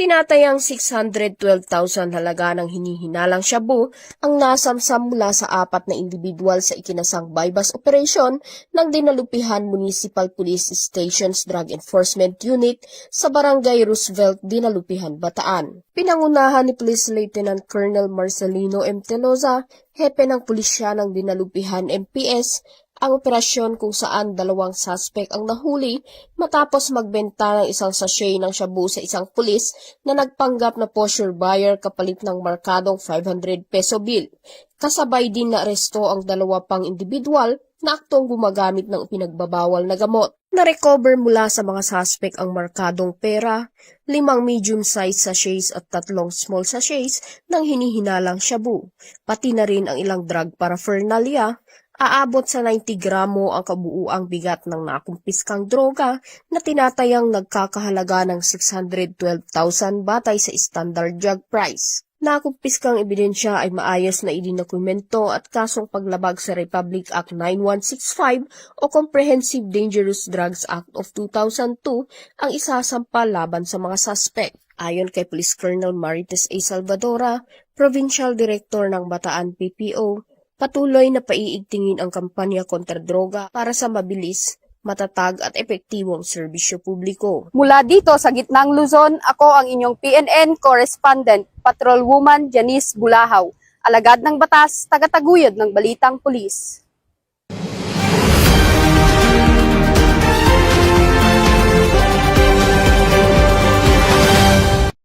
Tinatayang 612,000 halaga ng hinihinalang shabu ang nasamsam mula sa 4 na individual sa ikinasang bypass operation ng Dinalupihan Municipal Police Station's Drug Enforcement Unit sa Barangay Roosevelt, Dinalupihan, Bataan. Pinangunahan ni Police Lieutenant Colonel Marcelino M. Telosa, hepe ng pulisya ng Dinalupihan MPS, ang operasyon kung saan 2 suspect ang nahuli matapos magbenta ng isang sachet ng shabu sa isang pulis na nagpanggap na posture buyer kapalit ng markadong 500 peso bill. Kasabay din na aresto ang 2 pang individual na aktong gumagamit ng pinagbabawal na gamot. Na-recover mula sa mga suspect ang markadong pera, 5 medium-sized sachets at 3 small sachets ng hinihinalang shabu, pati na rin ang ilang drug paraphernalia. Aabot sa 90 gramo ang kabuuang bigat ng nakumpiskang droga na tinatayang nagkakahalaga ng 612,000 batay sa standard drug price. Nakumpiskang ebidensya ay maayos na idinokumento at kasong paglabag sa Republic Act 9165 o Comprehensive Dangerous Drugs Act of 2002 ang isasampa laban sa mga suspect. Ayon kay Police Colonel Marites A. Salvadora, Provincial Director ng Bataan PPO, patuloy na paiigtingin ang kampanya kontra droga para sa mabilis, matatag at epektibong serbisyo publiko. Mula dito sa gitnang Luzon, ako ang inyong PNN correspondent, Patrolwoman Janice Bulahaw, alagad ng batas, tagataguyod ng Balitang Pulis.